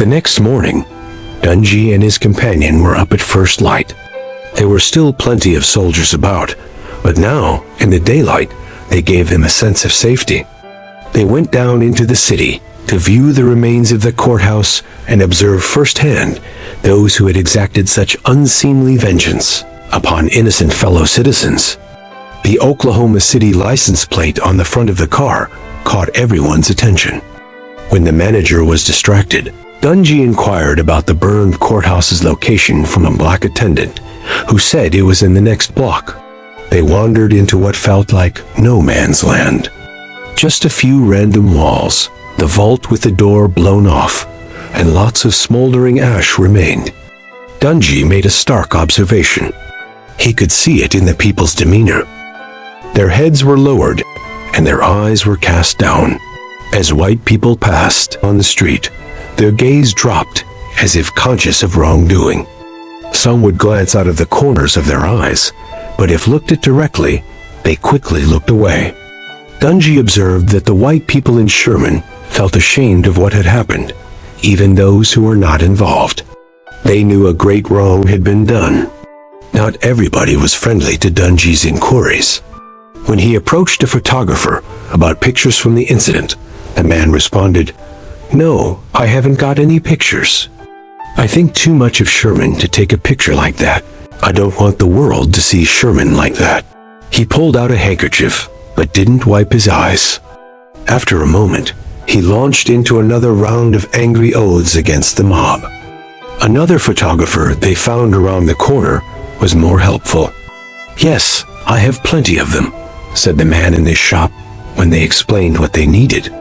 The next morning, Dunjee and his companion were up at first light. There were still plenty of soldiers about, but now, in the daylight, they gave them a sense of safety. They went down into the city to view the remains of the courthouse and observe firsthand those who had exacted such unseemly vengeance upon innocent fellow citizens. The Oklahoma City license plate on the front of the car caught everyone's attention. When the manager was distracted, Dunjee inquired about the burned courthouse's location from a black attendant, who said it was in the next block. They wandered into what felt like no man's land. Just a few random walls, the vault with the door blown off, and lots of smoldering ash remained. Dunjee made a stark observation. He could see it in the people's demeanor. Their heads were lowered, and their eyes were cast down. As white people passed on the street, their gaze dropped as if conscious of wrongdoing. Some would glance out of the corners of their eyes, but if looked at directly, they quickly looked away. Dunjee observed that the white people in Sherman felt ashamed of what had happened, even those who were not involved. They knew a great wrong had been done. Not everybody was friendly to Dunjee's inquiries. When he approached a photographer about pictures from the incident, the man responded, "No, I haven't got any pictures. I think too much of Sherman to take a picture like that. I don't want the world to see Sherman like that." He pulled out a handkerchief, but didn't wipe his eyes. After a moment, he launched into another round of angry oaths against the mob. Another photographer they found around the corner was more helpful. "Yes, I have plenty of them," said the man in this shop when they explained what they needed.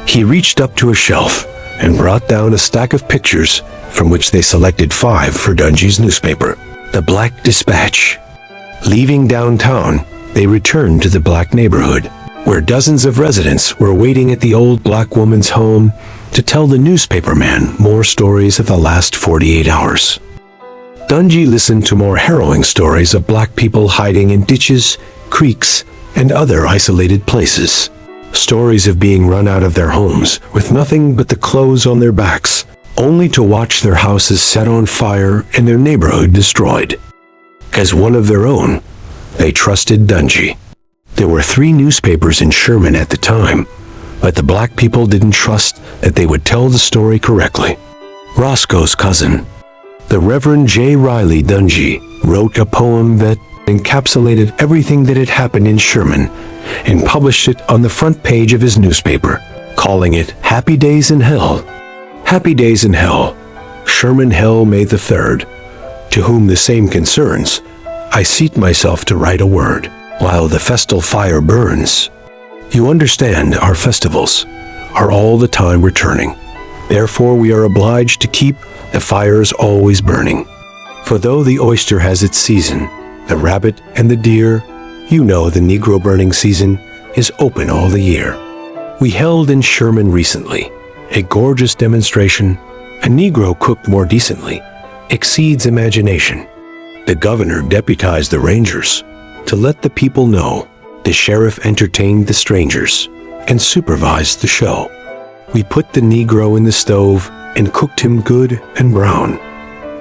He reached up to a shelf and brought down a stack of pictures from which they selected 5 for Dunjee's newspaper, the Black Dispatch. Leaving downtown, they returned to the black neighborhood, where dozens of residents were waiting at the old black woman's home to tell the newspaperman more stories of the last 48 hours. Dunjee listened to more harrowing stories of black people hiding in ditches, creeks, and other isolated places. Stories of being run out of their homes with nothing but the clothes on their backs, only to watch their houses set on fire and their neighborhood destroyed. As one of their own, they trusted Dunjee. There were 3 newspapers in Sherman at the time, but the black people didn't trust that they would tell the story correctly. Roscoe's cousin, the Reverend J. Riley Dunjee, wrote a poem that encapsulated everything that had happened in Sherman and published it on the front page of his newspaper, calling it Happy Days in Hell. Happy Days in Hell, Sherman Hell May the 3rd. To whom the same concerns, I seat myself to write a word, while the festal fire burns. You understand, our festivals are all the time returning. Therefore we are obliged to keep the fires always burning. For though the oyster has its season, the rabbit and the deer, you know the Negro burning season is open all the year. We held in Sherman recently a gorgeous demonstration. A Negro cooked more decently exceeds imagination. The governor deputized the rangers to let the people know. The sheriff entertained the strangers and supervised the show. We put the Negro in the stove and cooked him good and brown.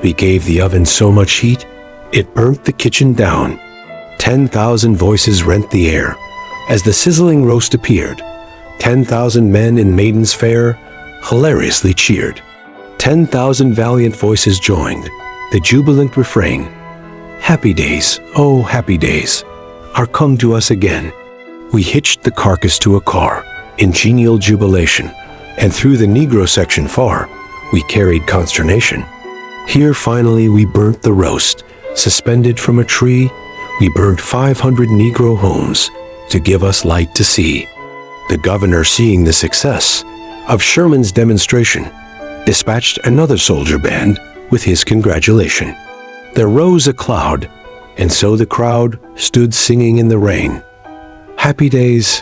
We gave the oven so much heat, it burnt the kitchen down. 10,000 voices rent the air as the sizzling roast appeared. 10,000 men in maidens fair hilariously cheered. 10,000 valiant voices joined the jubilant refrain. Happy days, oh happy days, are come to us again. We hitched the carcass to a car in genial jubilation, and through the Negro section far, we carried consternation. Here finally we burnt the roast, suspended from a tree. We burnt 500 Negro homes to give us light to see. The governor, seeing the success of Sherman's demonstration, dispatched another soldier band with his congratulation. There rose a cloud, and so the crowd stood singing in the rain. Happy days,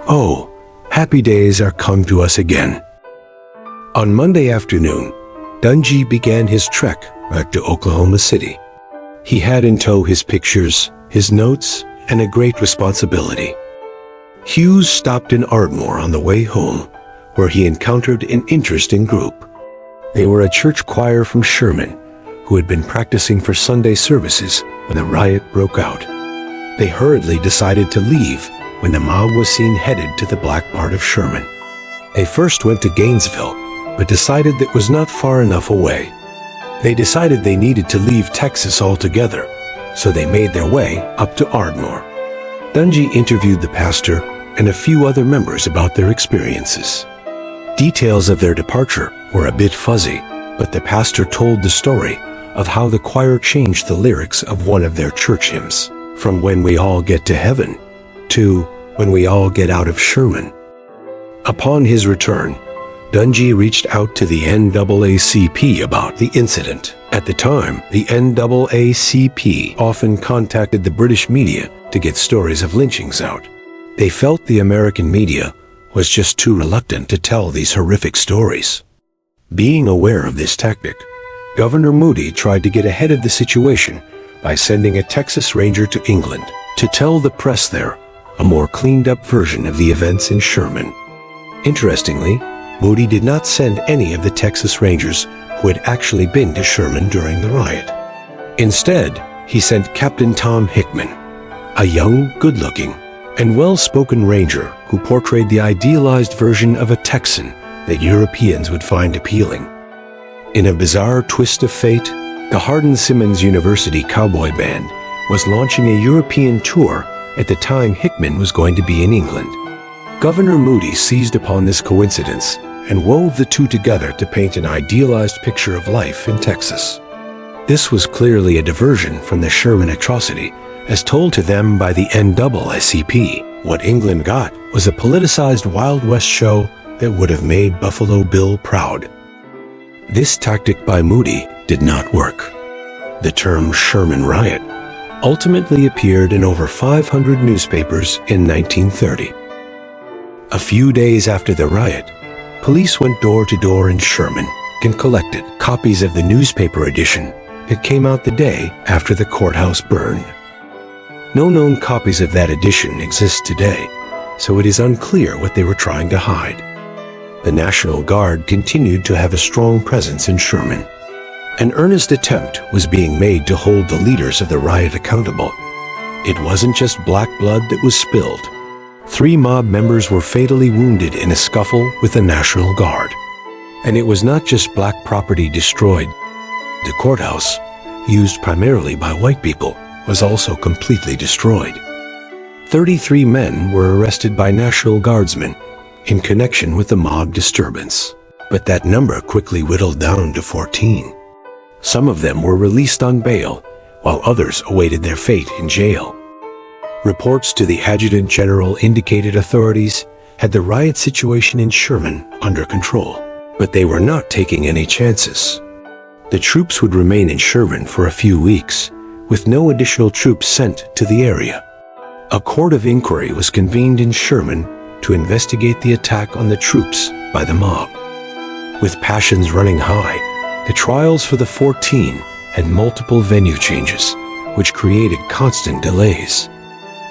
oh, happy days are come to us again. On Monday afternoon, Dunjee began his trek back to Oklahoma City. He had in tow his pictures, his notes, and a great responsibility. Hughes stopped in Ardmore on the way home, where he encountered an interesting group. They were a church choir from Sherman, who had been practicing for Sunday services when the riot broke out. They hurriedly decided to leave when the mob was seen headed to the black part of Sherman. They first went to Gainesville, but decided that was not far enough away. They decided they needed to leave Texas altogether, so they made their way up to Ardmore. Dunjee interviewed the pastor and a few other members about their experiences. Details of their departure were a bit fuzzy, but the pastor told the story of how the choir changed the lyrics of one of their church hymns, from "When we all get to heaven" to "When we all get out of Sherman." Upon his return, Dunjee reached out to the NAACP about the incident. At the time, the NAACP often contacted the British media to get stories of lynchings out. They felt the American media was just too reluctant to tell these horrific stories. Being aware of this tactic, Governor Moody tried to get ahead of the situation by sending a Texas Ranger to England to tell the press there a more cleaned-up version of the events in Sherman. Interestingly, Moody did not send any of the Texas Rangers who had actually been to Sherman during the riot. Instead, he sent Captain Tom Hickman, a young, good-looking, and well-spoken ranger who portrayed the idealized version of a Texan that Europeans would find appealing. In a bizarre twist of fate, the Hardin-Simmons University Cowboy Band was launching a European tour at the time Hickman was going to be in England. Governor Moody seized upon this coincidence and wove the two together to paint an idealized picture of life in Texas. This was clearly a diversion from the Sherman atrocity, as told to them by the NAACP. What England got was a politicized Wild West show that would have made Buffalo Bill proud. This tactic by Moody did not work. The term Sherman Riot ultimately appeared in over 500 newspapers in 1930. A few days after the riot, police went door to door in Sherman and collected copies of the newspaper edition that came out the day after the courthouse burned. No known copies of that edition exist today, so it is unclear what they were trying to hide. The National Guard continued to have a strong presence in Sherman. An earnest attempt was being made to hold the leaders of the riot accountable. It wasn't just black blood that was spilled. 3 mob members were fatally wounded in a scuffle with the National Guard. And it was not just black property destroyed. The courthouse, used primarily by white people, was also completely destroyed. 33 men were arrested by National Guardsmen in connection with the mob disturbance, but that number quickly whittled down to 14. Some of them were released on bail, while others awaited their fate in jail. Reports to the Adjutant General indicated authorities had the riot situation in Sherman under control, but they were not taking any chances. The troops would remain in Sherman for a few weeks, with no additional troops sent to the area. A court of inquiry was convened in Sherman to investigate the attack on the troops by the mob. With passions running high, the trials for the 14 had multiple venue changes, which created constant delays.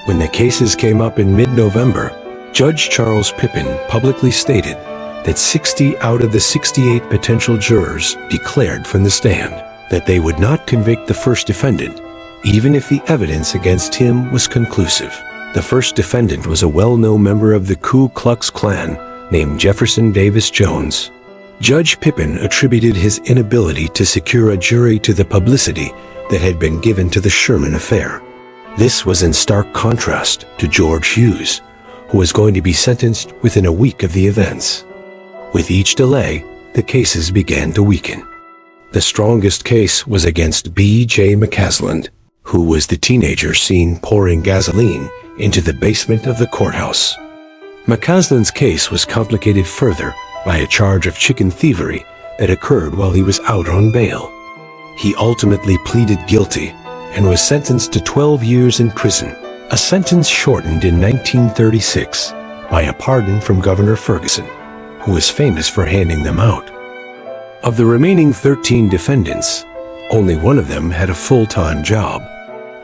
When the cases came up in mid-November, Judge Charles Pippin publicly stated that 60 out of the 68 potential jurors declared from the stand that they would not convict the first defendant, even if the evidence against him was conclusive. The first defendant was a well-known member of the Ku Klux Klan named Jefferson Davis Jones. Judge Pippin attributed his inability to secure a jury to the publicity that had been given to the Sherman affair. This was in stark contrast to George Hughes, who was going to be sentenced within a week of the events. With each delay, the cases began to weaken. The strongest case was against B.J. McCasland, who was the teenager seen pouring gasoline into the basement of the courthouse. McCasland's case was complicated further by a charge of chicken thievery that occurred while he was out on bail. He ultimately pleaded guilty and was sentenced to 12 years in prison, a sentence shortened in 1936 by a pardon from Governor Ferguson, who was famous for handing them out. Of the remaining 13 defendants, only one of them had a full-time job.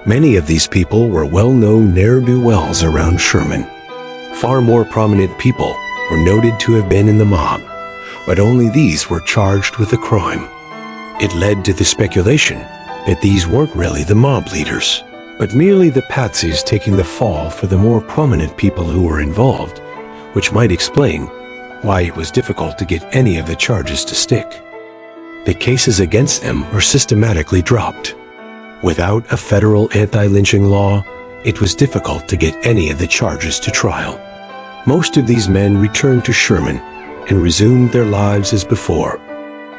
Many of these people were well-known ne'er-do-wells around Sherman. Far more prominent people were noted to have been in the mob, but only these were charged with the crime. It led to the speculation that these weren't really the mob leaders, but merely the patsies taking the fall for the more prominent people who were involved, which might explain why it was difficult to get any of the charges to stick. The cases against them were systematically dropped. Without a federal anti-lynching law, it was difficult to get any of the charges to trial. Most of these men returned to Sherman and resumed their lives as before.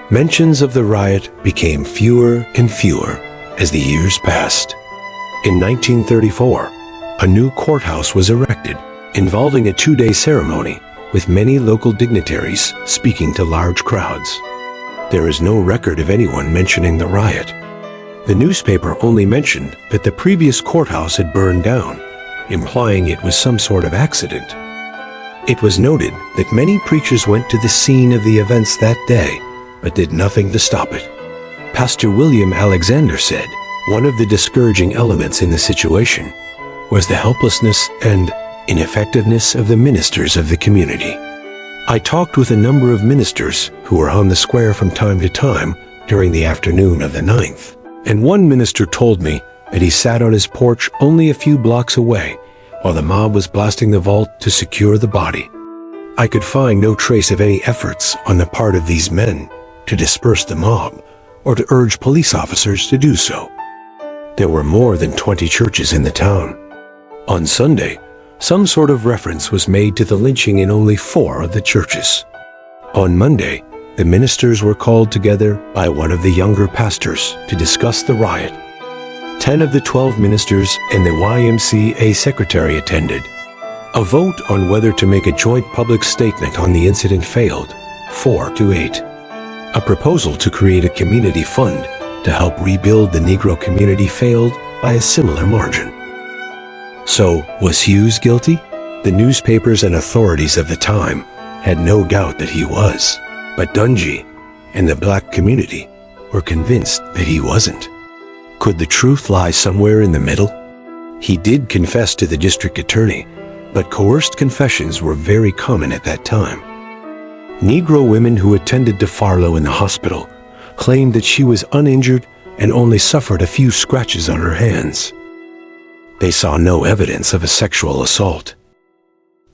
Mentions of the riot became fewer and fewer as the years passed. In 1934, a new courthouse was erected, involving a 2-day ceremony with many local dignitaries speaking to large crowds. There is no record of anyone mentioning the riot. The newspaper only mentioned that the previous courthouse had burned down, implying it was some sort of accident. It was noted that many preachers went to the scene of the events that day, but did nothing to stop it. Pastor William Alexander said, one of the discouraging elements in the situation was the helplessness and ineffectiveness of the ministers of the community. I talked with a number of ministers who were on the square from time to time during the afternoon of the 9th, and one minister told me that he sat on his porch only a few blocks away while the mob was blasting the vault to secure the body. I could find no trace of any efforts on the part of these men to disperse the mob or to urge police officers to do so. There were more than 20 churches in the town. On Sunday, some sort of reference was made to the lynching in only 4 of the churches. On Monday, the ministers were called together by one of the younger pastors to discuss the riot. 10 of the 12 ministers and the YMCA secretary attended. A vote on whether to make a joint public statement on the incident failed, 4-8. A proposal to create a community fund to help rebuild the Negro community failed by a similar margin. So, was Hughes guilty? The newspapers and authorities of the time had no doubt that he was, but Dunjee and the black community were convinced that he wasn't. Could the truth lie somewhere in the middle? He did confess to the district attorney, but coerced confessions were very common at that time. Negro women who attended DeFarlo in the hospital claimed that she was uninjured and only suffered a few scratches on her hands. They saw no evidence of a sexual assault.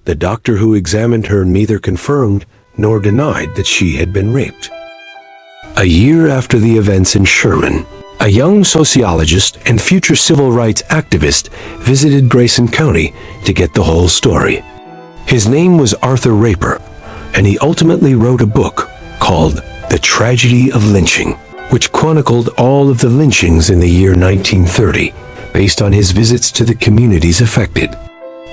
The doctor who examined her neither confirmed nor denied that she had been raped. A year after the events in Sherman, a young sociologist and future civil rights activist visited Grayson County to get the whole story. His name was Arthur Raper, and he ultimately wrote a book called The Tragedy of Lynching, which chronicled all of the lynchings in the year 1930, based on his visits to the communities affected.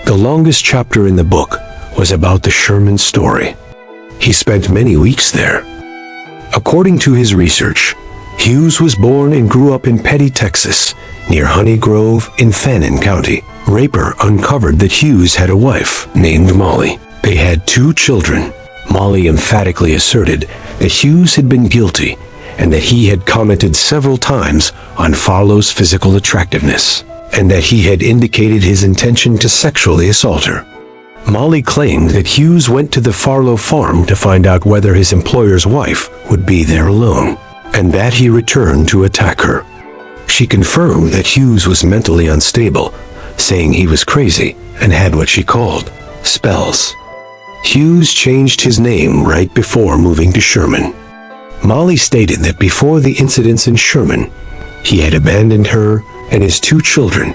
The longest chapter in the book was about the Sherman story. He spent many weeks there. According to his research, Hughes was born and grew up in Petty, Texas, near Honey Grove in Fannin County. Raper uncovered that Hughes had a wife named Molly. They had 2 children. Molly emphatically asserted that Hughes had been guilty and that he had commented several times on Farlow's physical attractiveness, and that he had indicated his intention to sexually assault her. Molly claimed that Hughes went to the Farlow farm to find out whether his employer's wife would be there alone, and that he returned to attack her. She confirmed that Hughes was mentally unstable, saying he was crazy and had what she called spells. Hughes changed his name right before moving to Sherman. Molly stated that before the incidents in Sherman, he had abandoned her and his 2 children,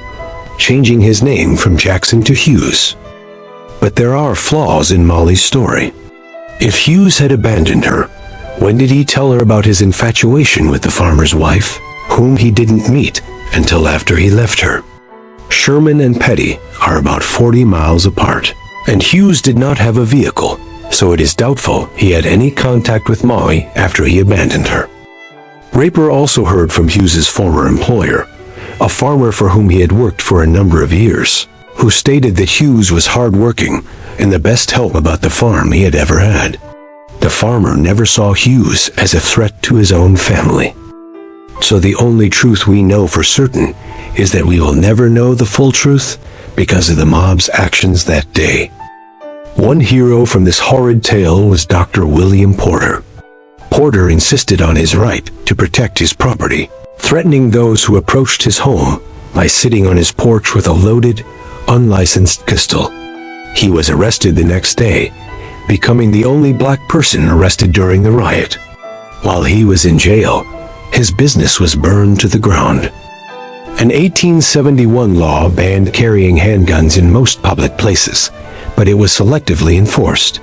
changing his name from Jackson to Hughes. But there are flaws in Molly's story. If Hughes had abandoned her, when did he tell her about his infatuation with the farmer's wife, whom he didn't meet until after he left her? Sherman and Petty are about 40 miles apart, and Hughes did not have a vehicle, so it is doubtful he had any contact with Molly after he abandoned her. Raper also heard from Hughes's former employer, a farmer for whom he had worked for a number of years, who stated that Hughes was hardworking and the best help about the farm he had ever had. The farmer never saw Hughes as a threat to his own family. So the only truth we know for certain is that we will never know the full truth because of the mob's actions that day. One hero from this horrid tale was Dr. William Porter. Porter insisted on his right to protect his property, threatening those who approached his home by sitting on his porch with a loaded, unlicensed pistol. He was arrested the next day, becoming the only black person arrested during the riot. While he was in jail, his business was burned to the ground. An 1871 law banned carrying handguns in most public places, but it was selectively enforced.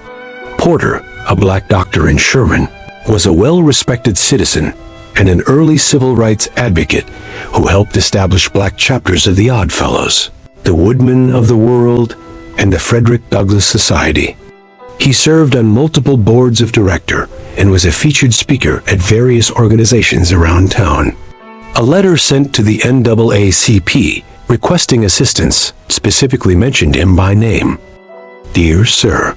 Porter, a black doctor in Sherman, was a well-respected citizen and an early civil rights advocate who helped establish black chapters of the Oddfellows, the Woodmen of the World, and the Frederick Douglass Society. He served on multiple boards of directors and was a featured speaker at various organizations around town. A letter sent to the NAACP requesting assistance specifically mentioned him by name. Dear Sir,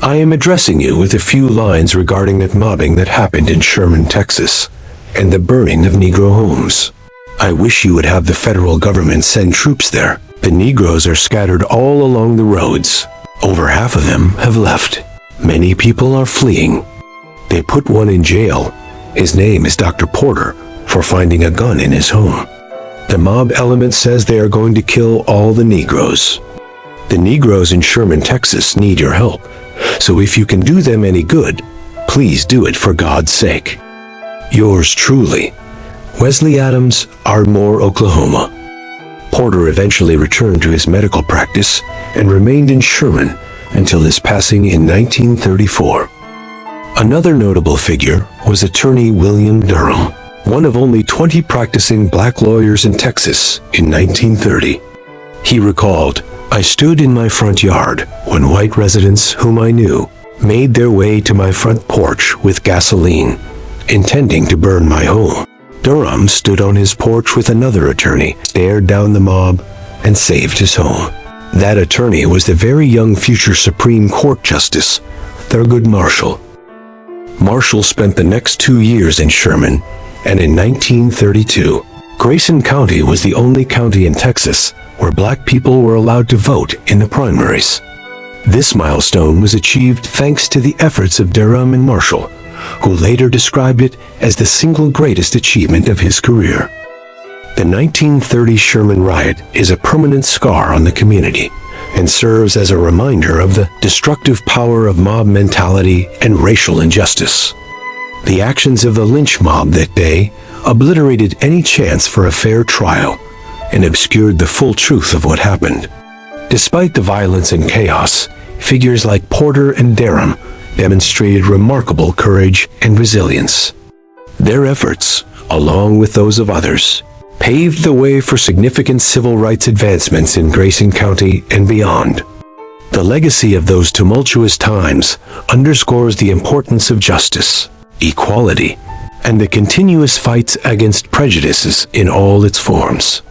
I am addressing you with a few lines regarding that mobbing that happened in Sherman, Texas, and the burning of Negro homes. I wish you would have the federal government send troops there. The Negroes are scattered all along the roads. Over half of them have left. Many people are fleeing. They put one in jail. His name is Dr. Porter, for finding a gun in his home. The mob element says they are going to kill all the Negroes. The Negroes in Sherman, Texas need your help, so if you can do them any good, please do it for God's sake. Yours truly, Wesley Adams, Ardmore, Oklahoma. Porter eventually returned to his medical practice and remained in Sherman until his passing in 1934. Another notable figure was attorney William Durham, one of only 20 practicing black lawyers in Texas in 1930. He recalled, I stood in my front yard when white residents whom I knew made their way to my front porch with gasoline, intending to burn my home. Durham stood on his porch with another attorney, stared down the mob, and saved his home. That attorney was the very young future Supreme Court Justice, Thurgood Marshall. Marshall spent the next 2 years in Sherman, and in 1932, Grayson County was the only county in Texas where black people were allowed to vote in the primaries. This milestone was achieved thanks to the efforts of Durham and Marshall, who later described it as the single greatest achievement of his career. The 1930 Sherman Riot is a permanent scar on the community and serves as a reminder of the destructive power of mob mentality and racial injustice. The actions of the lynch mob that day obliterated any chance for a fair trial and obscured the full truth of what happened. Despite the violence and chaos, figures like Porter and Durham demonstrated remarkable courage and resilience. Their efforts, along with those of others, paved the way for significant civil rights advancements in Grayson County and beyond. The legacy of those tumultuous times underscores the importance of justice, equality, and the continuous fights against prejudices in all its forms.